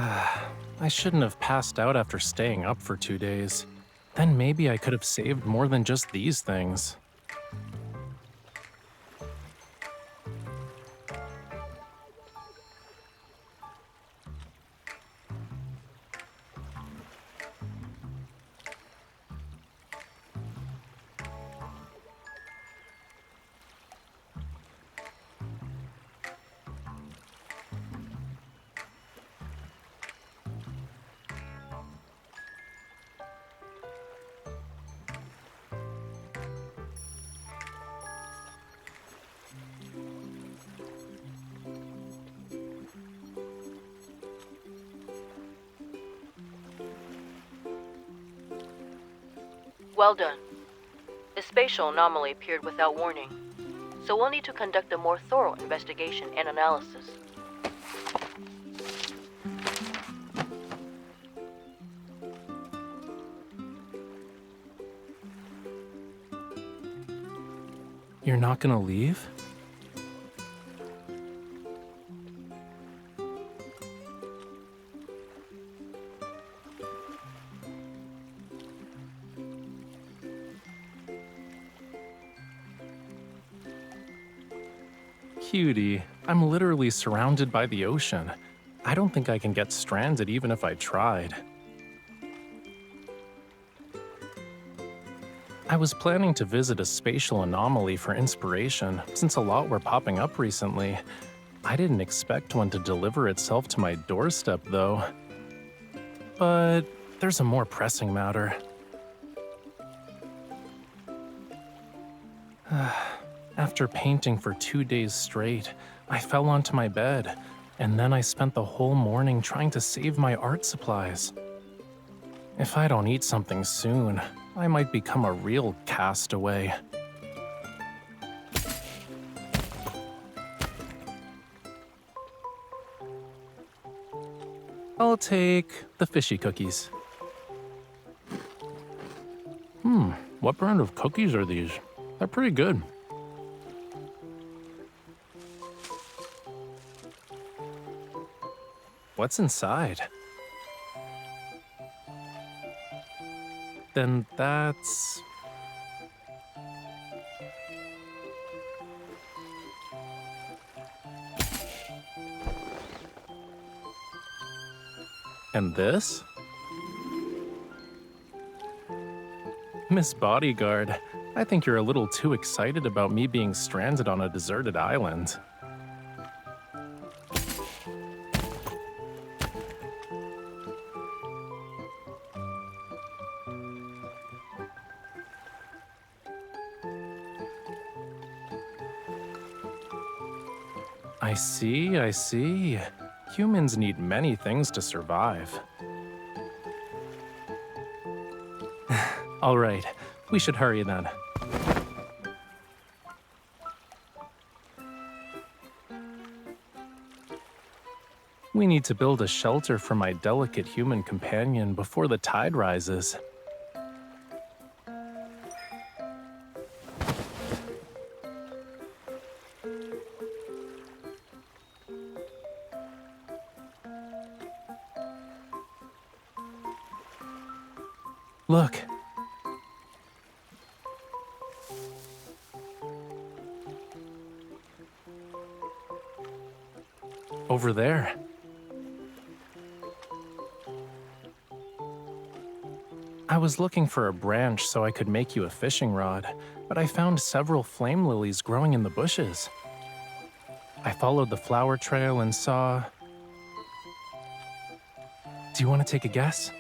I shouldn't have passed out after staying up for 2 days. Then maybe I could have saved more than just these things. Well done. The spatial anomaly appeared without warning, so we'll need to conduct a more thorough investigation and analysis. You're not gonna leave? Cutie, I'm literally surrounded by the ocean. I don't think I can get stranded even if I tried. I was planning to visit a spatial anomaly for inspiration, since a lot were popping up recently. I didn't expect one to deliver itself to my doorstep, though. But there's a more pressing matter. After painting for 2 days straight, I fell onto my bed, and then I spent the whole morning trying to save my art supplies. If I don't eat something soon, I might become a real castaway. I'll take the fishy cookies. What brand of cookies are these? They're pretty good. What's inside? Then that's... And this? Miss Bodyguard, I think you're a little too excited about me being stranded on a deserted island. I see, I see. Humans need many things to survive. All right, we should hurry then. We need to build a shelter for my delicate human companion before the tide rises. Look. Over there. I was looking for a branch so I could make you a fishing rod, but I found several flame lilies growing in the bushes. I followed the flower trail and saw... Do you want to take a guess?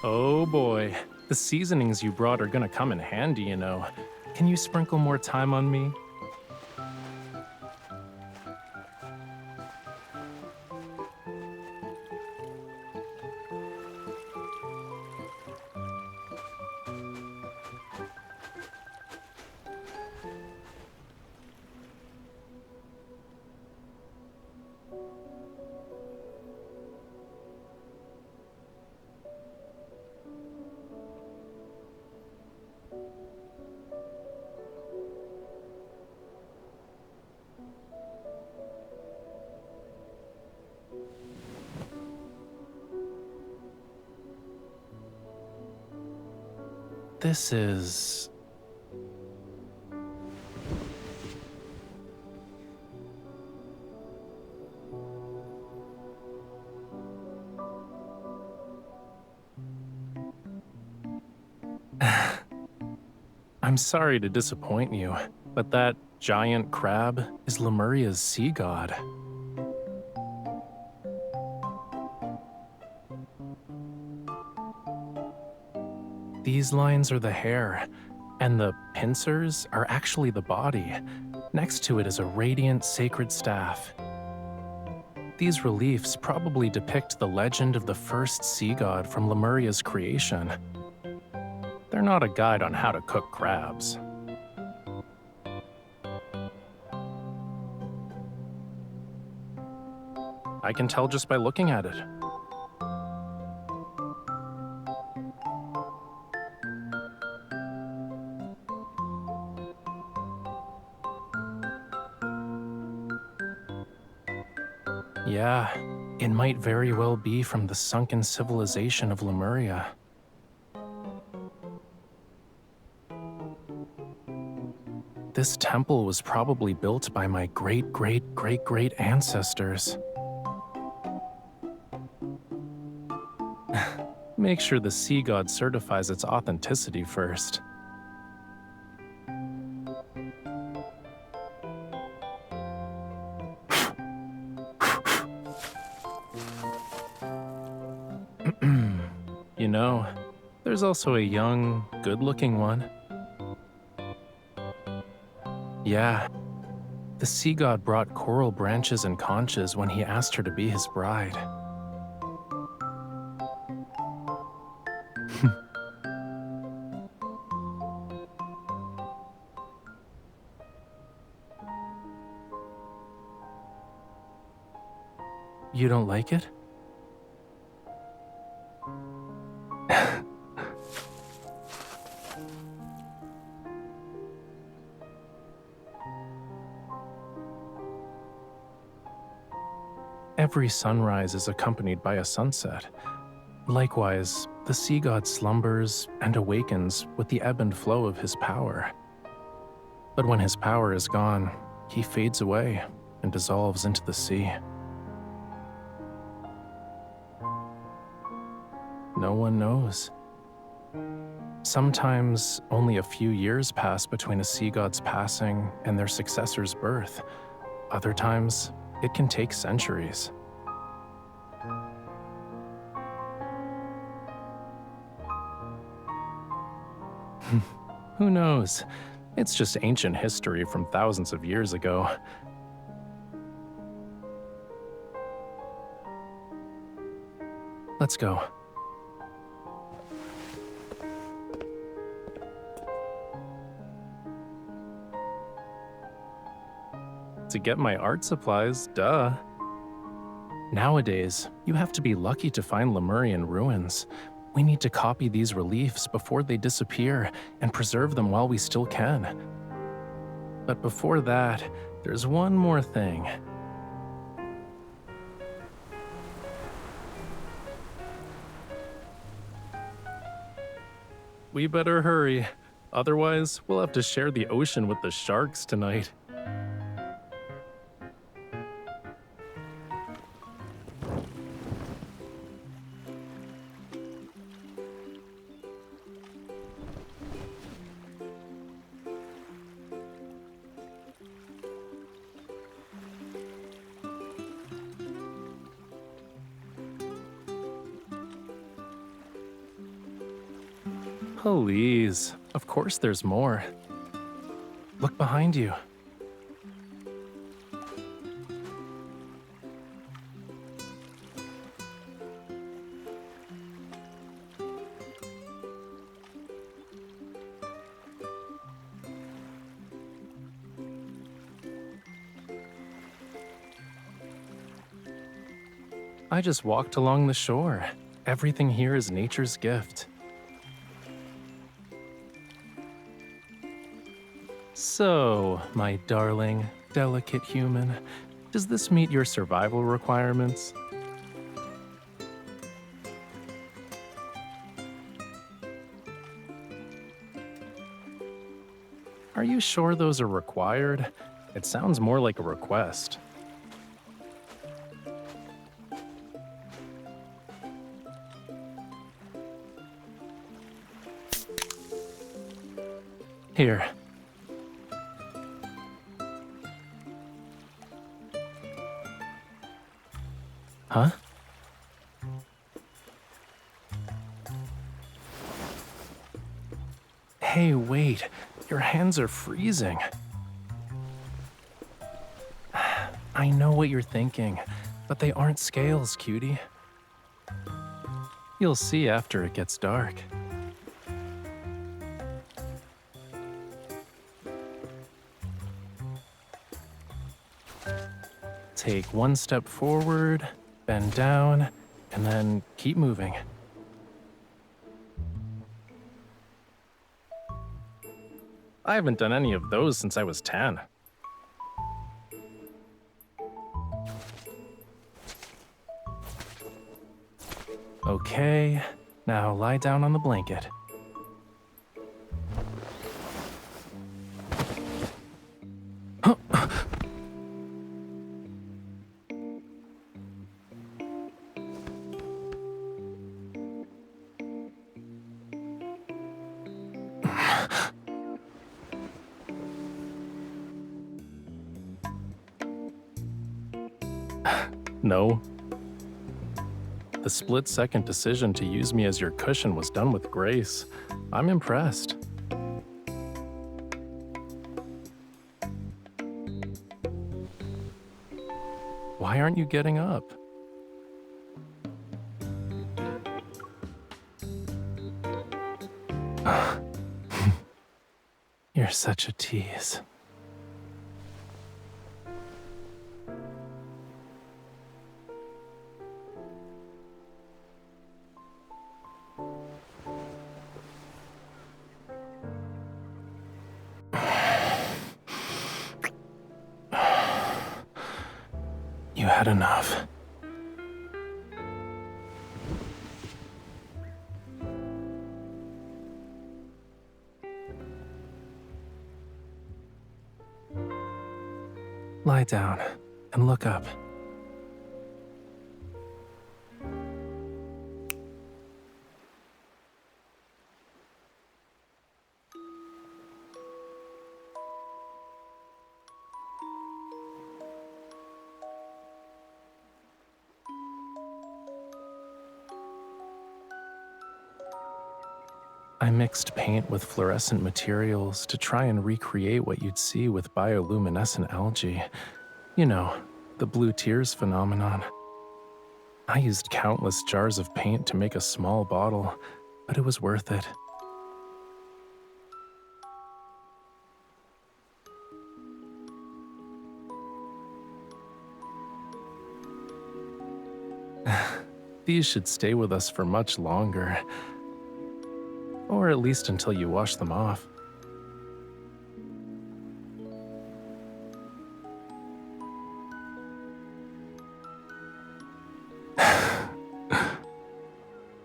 Oh boy, the seasonings you brought are gonna come in handy, you know. Can you sprinkle more thyme on me? This is... I'm sorry to disappoint you, but that giant crab is Lemuria's sea god. These lines are the hair, and the pincers are actually the body. Next to it is a radiant sacred staff. These reliefs probably depict the legend of the first sea god from Lemuria's creation. They're not a guide on how to cook crabs. I can tell just by looking at it. Yeah, it might very well be from the sunken civilization of Lemuria. This temple was probably built by my great-great-great-great ancestors. Make sure the sea god certifies its authenticity first. You know, there's also a young, good-looking one. Yeah, the sea god brought coral branches and conches when he asked her to be his bride. You don't like it? Every sunrise is accompanied by a sunset. Likewise, the sea god slumbers and awakens with the ebb and flow of his power. But when his power is gone, he fades away and dissolves into the sea. No one knows. Sometimes only a few years pass between a sea god's passing and their successor's birth. Other times, it can take centuries. Who knows? It's just ancient history from thousands of years ago. Let's go. To get my art supplies, duh. Nowadays, you have to be lucky to find Lemurian ruins. We need to copy these reliefs before they disappear and preserve them while we still can. But before that, there's one more thing. We better hurry. Otherwise, we'll have to share the ocean with the sharks tonight. Please, of course there's more. Look behind you. I just walked along the shore. Everything here is nature's gift. So, my darling, delicate human, does this meet your survival requirements? Are you sure those are required? It sounds more like a request. Here. Huh? Hey, wait. Your hands are freezing. I know what you're thinking, but they aren't scales, cutie. You'll see after it gets dark. Take one step forward, bend down, and then keep moving. I haven't done any of those since I was 10. Okay, now lie down on the blanket. No. The split-second decision to use me as your cushion was done with grace. I'm impressed. Why aren't you getting up? You're such a tease. You had enough. Lie down and look up. I mixed paint with fluorescent materials to try and recreate what you'd see with bioluminescent algae. You know, the blue tears phenomenon. I used countless jars of paint to make a small bottle, but it was worth it. These should stay with us for much longer. Or at least until you wash them off.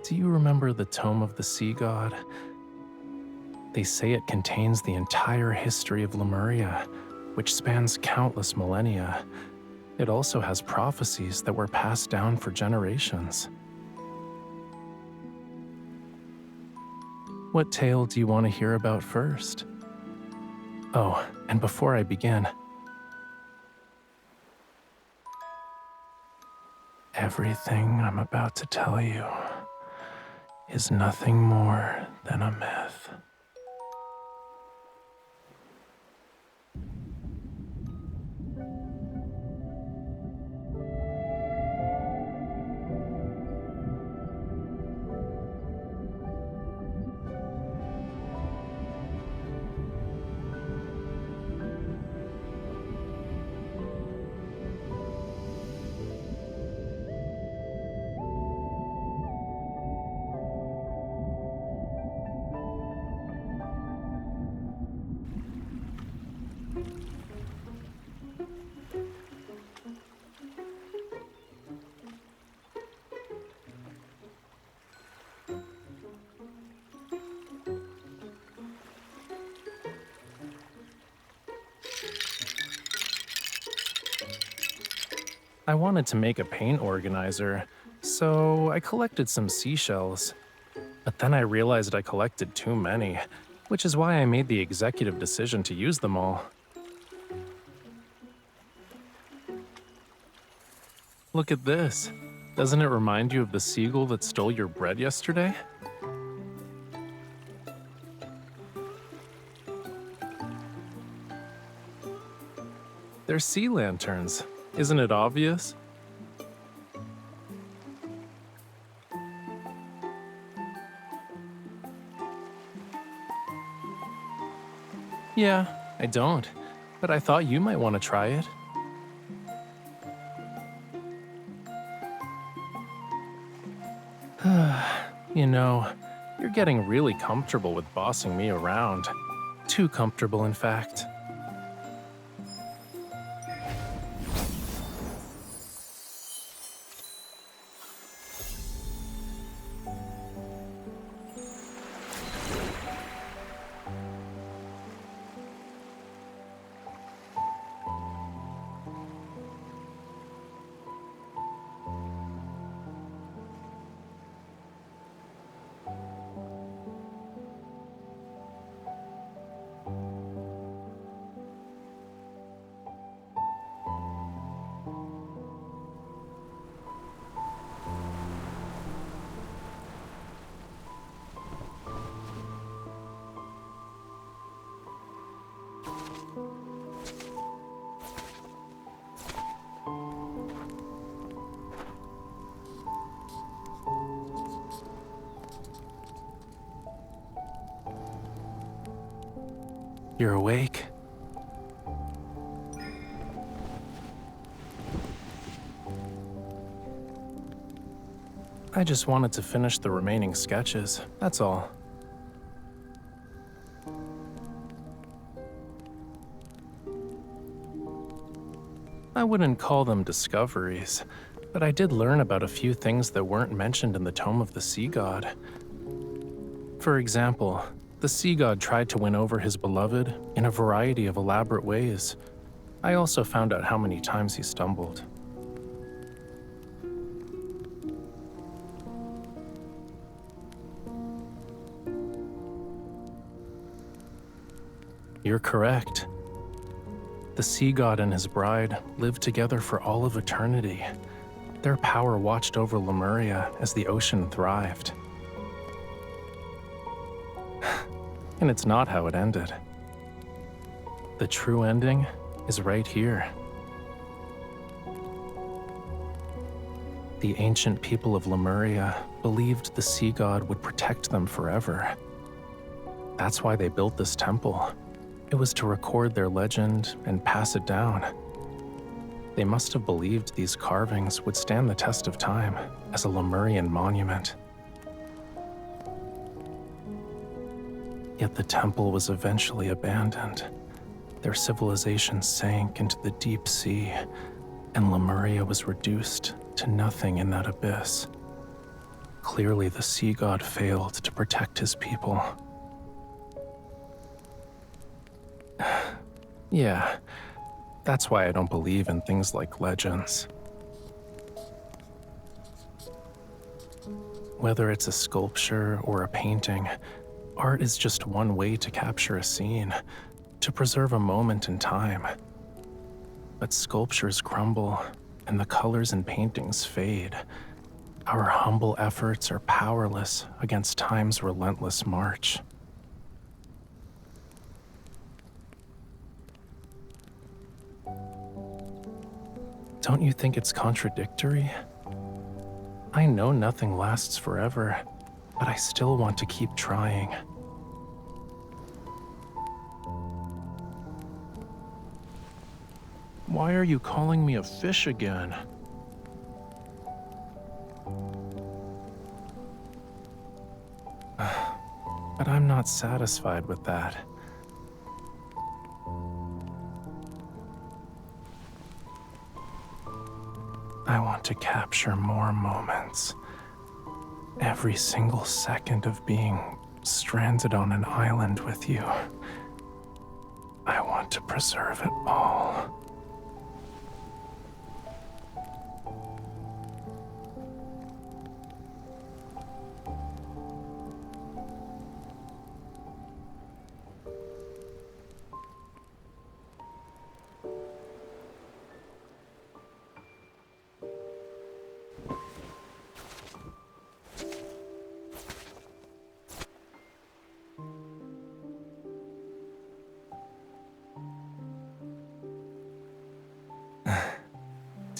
Do you remember the Tome of the Sea God? They say it contains the entire history of Lemuria, which spans countless millennia. It also has prophecies that were passed down for generations. What tale do you want to hear about first? Oh, and before I begin, everything I'm about to tell you is nothing more than a myth. I wanted to make a paint organizer, so I collected some seashells. But then I realized I collected too many, which is why I made the executive decision to use them all. Look at this. Doesn't it remind you of the seagull that stole your bread yesterday? They're sea lanterns. Isn't it obvious? Yeah, I don't. But I thought you might want to try it. You know, you're getting really comfortable with bossing me around. Too comfortable, in fact. You're awake? I just wanted to finish the remaining sketches, that's all. I wouldn't call them discoveries, but I did learn about a few things that weren't mentioned in the Tome of the Sea God. For example, the sea god tried to win over his beloved in a variety of elaborate ways. I also found out how many times he stumbled. You're correct. The sea god and his bride lived together for all of eternity. Their power watched over Lemuria as the ocean thrived. And it's not how it ended. The true ending is right here. The ancient people of Lemuria believed the sea god would protect them forever. That's why they built this temple. It was to record their legend and pass it down. They must have believed these carvings would stand the test of time as a Lemurian monument. Yet the temple was eventually abandoned. Their civilization sank into the deep sea, and Lemuria was reduced to nothing in that abyss. Clearly, the sea god failed to protect his people. Yeah, that's why I don't believe in things like legends. Whether it's a sculpture or a painting, art is just one way to capture a scene, to preserve a moment in time. But sculptures crumble, and the colors in paintings fade. Our humble efforts are powerless against time's relentless march. Don't you think it's contradictory? I know nothing lasts forever, but I still want to keep trying. Why are you calling me a fish again? But I'm not satisfied with that. I want to capture more moments. Every single second of being stranded on an island with you. I want to preserve it all.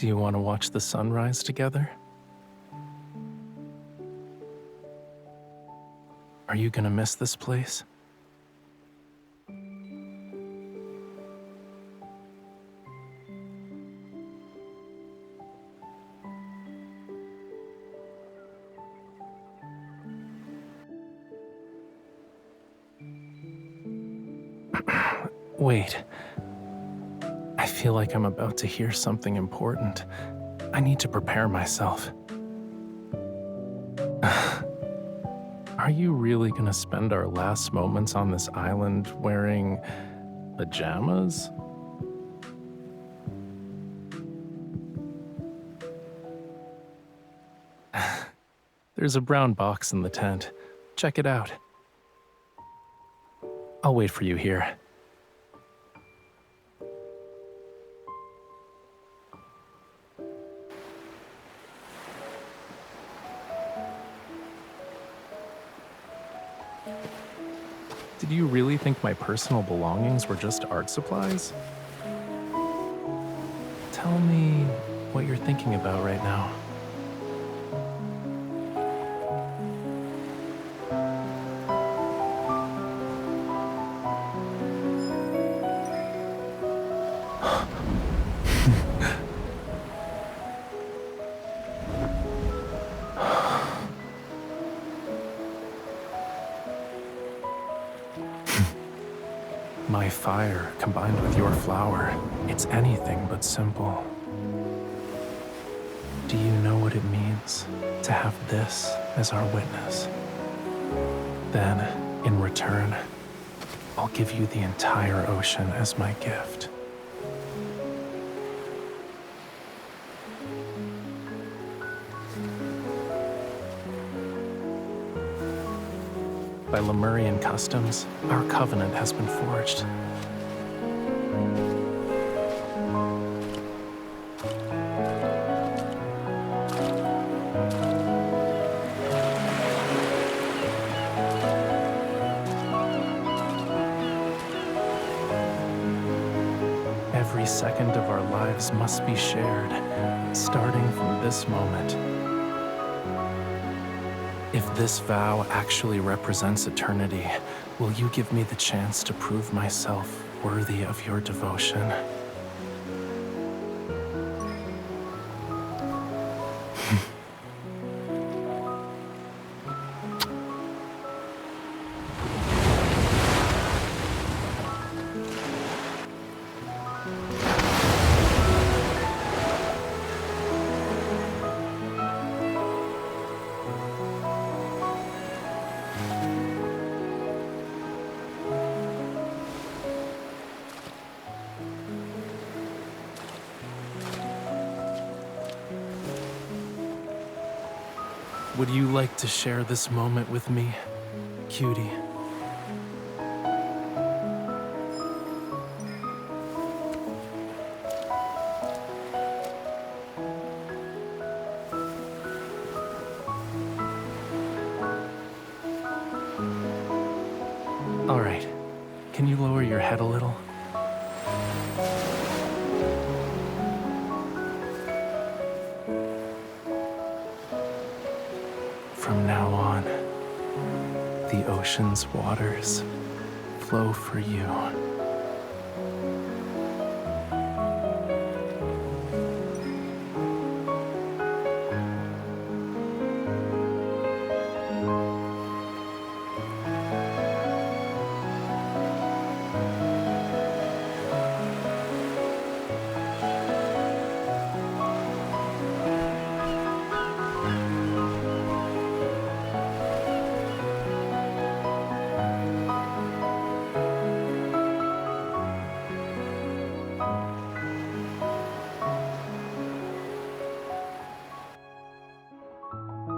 Do you want to watch the sunrise together? Are you gonna miss this place? Wait. I feel like I'm about to hear something important. I need to prepare myself. Are you really gonna spend our last moments on this island wearing pajamas? There's a brown box in the tent. Check it out. I'll wait for you here. Did you really think my personal belongings were just art supplies? Tell me what you're thinking about right now. My fire combined with your flower, it's anything but simple. Do you know what it means to have this as our witness? Then, in return, I'll give you the entire ocean as my gift. By Lemurian customs, our covenant has been forged. Every second of our lives must be shared, starting from this moment. If this vow actually represents eternity, will you give me the chance to prove myself worthy of your devotion? Would you like to share this moment with me, cutie? All right, can you lower your head a little? From now on, the ocean's waters flow for you.